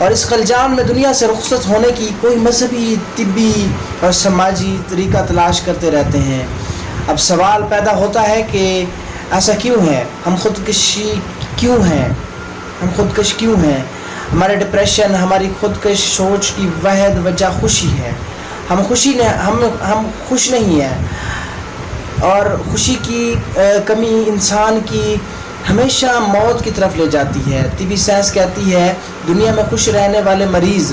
اور اس خلجان میں دنیا سے رخصت ہونے کی کوئی مذہبی، طبی اور سماجی طریقہ تلاش کرتے رہتے ہیں۔ اب سوال پیدا ہوتا ہے کہ ایسا کیوں ہے؟ ہم خودکش کیوں ہیں؟ ہمارے ڈپریشن، ہماری خودکش سوچ کی واحد وجہ خوشی ہے۔ ہم خوش نہیں ہیں، اور خوشی کی کمی انسان کی ہمیشہ موت کی طرف لے جاتی ہے۔ طبی سائنس کہتی ہے دنیا میں خوش رہنے والے مریض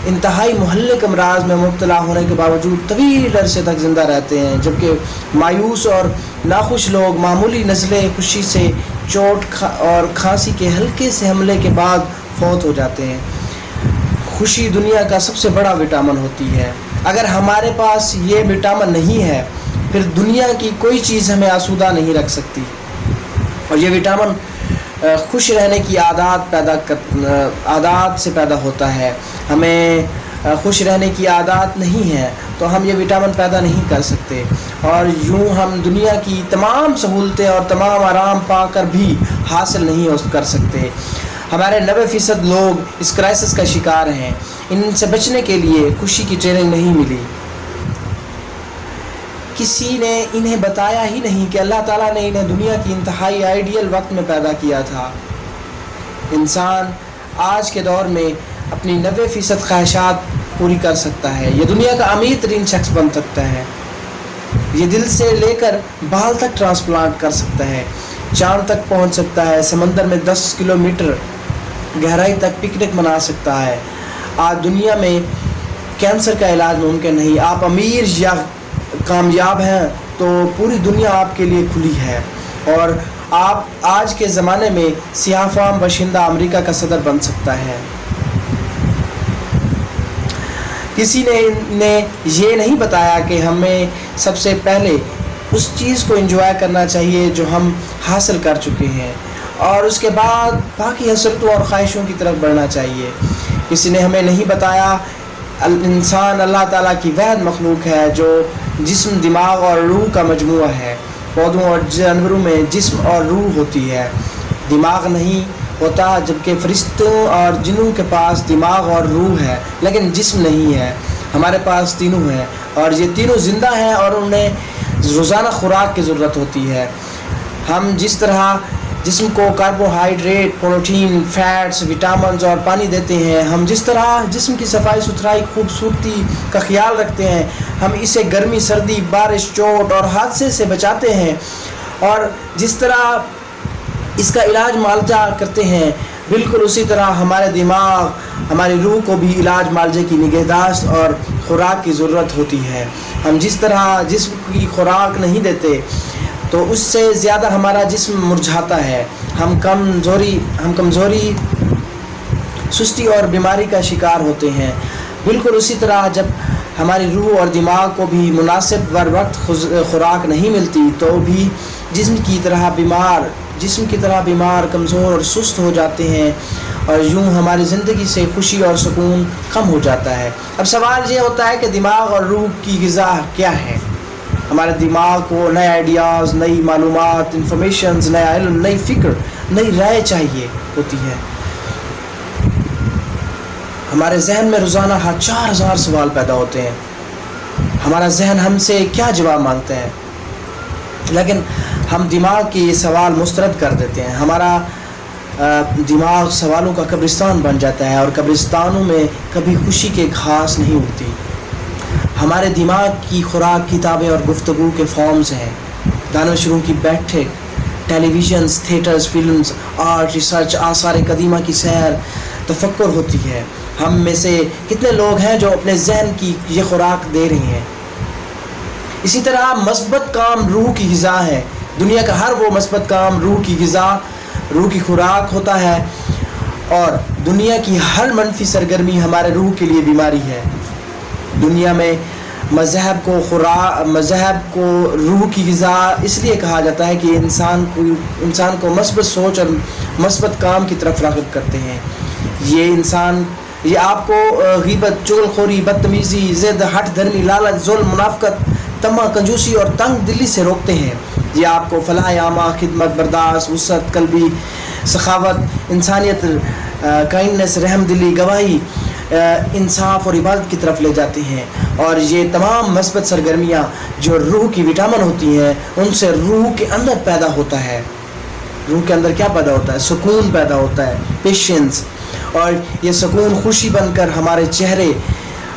انتہائی مہلک امراض میں مبتلا ہونے کے باوجود طویل عرصے تک زندہ رہتے ہیں، جبکہ مایوس اور ناخوش لوگ معمولی نزلے خوشی سے چوٹ اور کھانسی کے ہلکے سے حملے کے بعد فوت ہو جاتے ہیں۔ خوشی دنیا کا سب سے بڑا وٹامن ہوتی ہے۔ اگر ہمارے پاس یہ وٹامن نہیں ہے، پھر دنیا کی کوئی چیز ہمیں آسودہ نہیں رکھ سکتی۔ اور یہ وٹامن خوش رہنے کی عادات سے پیدا ہوتا ہے۔ ہمیں خوش رہنے کی عادات نہیں ہے تو ہم یہ وٹامن پیدا نہیں کر سکتے، اور یوں ہم دنیا کی تمام سہولتیں اور تمام آرام پا کر بھی حاصل نہیں کر سکتے۔ ہمارے 90% لوگ اس کرائسس کا شکار ہیں۔ ان سے بچنے کے لیے خوشی کی ٹریننگ نہیں ملی۔ کسی نے انہیں بتایا ہی نہیں کہ اللہ تعالیٰ نے انہیں دنیا کی انتہائی آئیڈیل وقت میں پیدا کیا تھا۔ انسان آج کے دور میں اپنی 90% خواہشات پوری کر سکتا ہے۔ یہ دنیا کا امیر ترین شخص بن سکتا ہے۔ یہ دل سے لے کر بال تک ٹرانسپلانٹ کر سکتا ہے، چاند تک پہنچ سکتا ہے، سمندر میں 10 کلومیٹر گہرائی تک پکنک منا سکتا ہے۔ آج دنیا میں کینسر کا علاج ممکن نہیں۔ آپ امیر یا کامیاب ہیں تو پوری دنیا آپ کے لیے کھلی ہے، اور آپ آج کے زمانے میں سیاہ فام باشندہ امریکہ کا صدر بن سکتا ہے۔ کسی نے یہ نہیں بتایا کہ ہمیں سب سے پہلے اس چیز کو انجوائے کرنا چاہیے جو ہم حاصل کر چکے ہیں، اور اس کے بعد باقی حسرتوں اور خواہشوں کی طرف بڑھنا چاہیے۔ کسی نے ہمیں نہیں بتایا انسان اللہ تعالیٰ کی واحد مخلوق ہے جو جسم، دماغ اور روح کا مجموعہ ہے۔ پودوں اور جانوروں میں جسم اور روح ہوتی ہے، دماغ نہیں ہوتا، جبکہ فرشتوں اور جنوں کے پاس دماغ اور روح ہے لیکن جسم نہیں ہے۔ ہمارے پاس تینوں ہیں، اور یہ تینوں زندہ ہیں اور انہیں روزانہ خوراک کی ضرورت ہوتی ہے۔ ہم جس طرح جسم کو کاربوہائیڈریٹ، پروٹین، فیٹس، وٹامنز اور پانی دیتے ہیں، ہم جس طرح جسم کی صفائی ستھرائی، خوبصورتی کا خیال رکھتے ہیں، ہم اسے گرمی، سردی، بارش، چوٹ اور حادثے سے بچاتے ہیں، اور جس طرح اس کا علاج معالجہ کرتے ہیں، بالکل اسی طرح ہمارے دماغ، ہماری روح کو بھی علاج معالجے کی نگہداشت اور خوراک کی ضرورت ہوتی ہے۔ ہم جس طرح جسم کی خوراک نہیں دیتے تو اس سے زیادہ ہمارا جسم مرجھاتا ہے، ہم کمزوری، سستی اور بیماری کا شکار ہوتے ہیں۔ بالکل اسی طرح جب ہماری روح اور دماغ کو بھی مناسب وقت خوراک نہیں ملتی تو بھی جسم کی طرح بیمار، کمزور اور سست ہو جاتے ہیں، اور یوں ہماری زندگی سے خوشی اور سکون کم ہو جاتا ہے۔ اب سوال یہ ہوتا ہے کہ دماغ اور روح کی غذا کیا ہے؟ ہمارے دماغ کو نئے آئیڈیاز، نئی معلومات، انفارمیشنز، نیا علم، نئی فکر، نئی رائے چاہیے ہوتی ہے۔ ہمارے ذہن میں روزانہ 4000 سوال پیدا ہوتے ہیں۔ ہمارا ذہن ہم سے کیا جواب مانگتا ہے، لیکن ہم دماغ کے یہ سوال مسترد کر دیتے ہیں۔ ہمارا دماغ سوالوں کا قبرستان بن جاتا ہے، اور قبرستانوں میں کبھی خوشی کے گھاس نہیں اگتی۔ ہمارے دماغ کی خوراک کتابیں اور گفتگو کے فارمز ہیں، دانشوروں کی بیٹھک، televisions, theatres, films, art, research, آثار قدیمہ کی سیر، تفکر ہوتی ہے۔ ہم میں سے کتنے لوگ ہیں جو اپنے ذہن کی یہ خوراک دے رہے ہیں؟ اسی طرح مثبت کام روح کی غذا ہے۔ دنیا کا ہر وہ مثبت کام روح کی غذا، روح کی خوراک ہوتا ہے، اور دنیا کی ہر منفی سرگرمی ہمارے روح کے لیے بیماری ہے۔ دنیا میں مذہب کو روح کی غذا اس لیے کہا جاتا ہے کہ انسان کو مثبت سوچ اور مثبت کام کی طرف راغب کرتے ہیں۔ یہ آپ کو غیبت، چغلخوری، بدتمیزی، ضد، ہٹ دھرمی، لالچ، ظلم، منافقت، طمع، کنجوسی اور تنگ دلی سے روکتے ہیں۔ یہ آپ کو فلاح عامہ، خدمت، برداشت، وسعت قلبی، سخاوت، انسانیت، کائنڈنس، رحم دلی، گواہی، انصاف اور عبادت کی طرف لے جاتی ہیں. اور یہ تمام مثبت سرگرمیاں جو روح کی وٹامن ہوتی ہیں ان سے روح کے اندر پیدا ہوتا ہے. روح کے اندر کیا پیدا ہوتا ہے؟ سکون پیدا ہوتا ہے، پیشنس. اور یہ سکون خوشی بن کر ہمارے چہرے،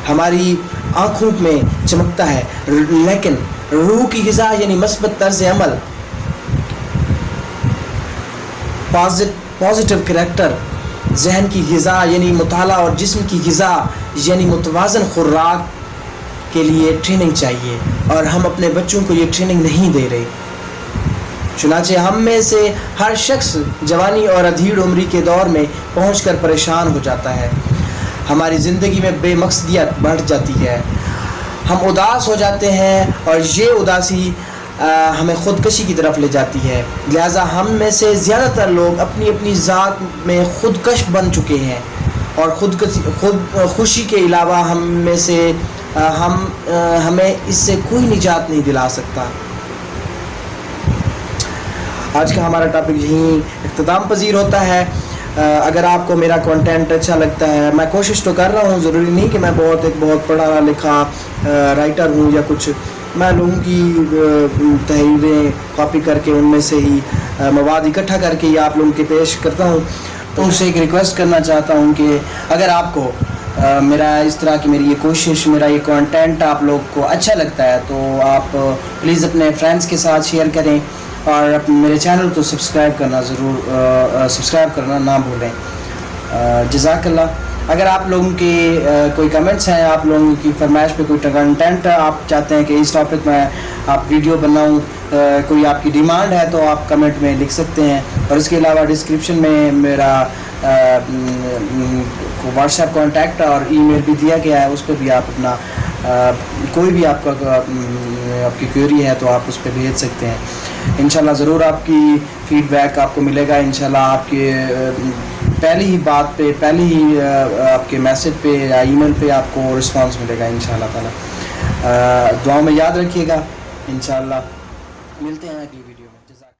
ہماری آنکھوں میں چمکتا ہے. لیکن روح کی غذا یعنی مثبت طرز عمل، پازیٹیو کریکٹر، ذہن کی غذا یعنی مطالعہ اور جسم کی غذا یعنی متوازن خوراک کے لیے ٹریننگ چاہیے. اور ہم اپنے بچوں کو یہ ٹریننگ نہیں دے رہے. چنانچہ ہم میں سے ہر شخص جوانی اور ادھیڑ عمری کے دور میں پہنچ کر پریشان ہو جاتا ہے. ہماری زندگی میں بے مقصدیت بڑھ جاتی ہے، ہم اداس ہو جاتے ہیں اور یہ اداسی ہمیں خودکشی کی طرف لے جاتی ہے. لہٰذا ہم میں سے زیادہ تر لوگ اپنی اپنی ذات میں خودکش بن چکے ہیں. اور خوشی کے علاوہ ہم میں سے ہمیں اس سے کوئی نجات نہیں دلا سکتا. آج کا ہمارا ٹاپک یہیں اختتام پذیر ہوتا ہے. اگر آپ کو میرا کنٹینٹ اچھا لگتا ہے، میں کوشش تو کر رہا ہوں، ضروری نہیں کہ میں بہت پڑھا لکھا رائٹر ہوں یا کچھ. میں لوگوں کی تحریریں کاپی کر کے ان میں سے ہی مواد اکٹھا کر کے آپ لوگوں کے پیش کرتا ہوں. تو ان سے ایک ریکویسٹ کرنا چاہتا ہوں کہ اگر آپ کو میرا اس طرح کی میری یہ کوشش، میرا یہ کنٹینٹ آپ لوگ کو اچھا لگتا ہے تو آپ پلیز اپنے فرینڈس کے ساتھ شیئر کریں اور میرے چینل کو سبسکرائب کرنا نہ بھولیں. جزاک اللہ. اگر آپ لوگوں کے کوئی کمنٹس ہیں، آپ لوگوں کی فرمائش پہ کوئی کنٹینٹ آپ چاہتے ہیں کہ اس ٹاپک میں آپ ویڈیو بناؤں، کوئی آپ کی ڈیمانڈ ہے تو آپ کمنٹ میں لکھ سکتے ہیں. اور اس کے علاوہ ڈسکرپشن میں میرا واٹس ایپ کانٹیکٹ اور ای میل بھی دیا گیا ہے، اس پہ بھی آپ اپنا کوئی بھی آپ کی کوئری ہے تو آپ اس پہ بھیج سکتے ہیں. انشاءاللہ ضرور آپ کی فیڈ بیک آپ کو ملے گا. انشاءاللہ آپ کے پہلی ہی بات پہ، پہلی ہی آپ کے میسج پہ یا ای میل پہ آپ کو رسپانس ملے گا انشاءاللہ تعالی. دعاؤں میں یاد رکھیے گا. انشاءاللہ ملتے ہیں اگلی ویڈیو.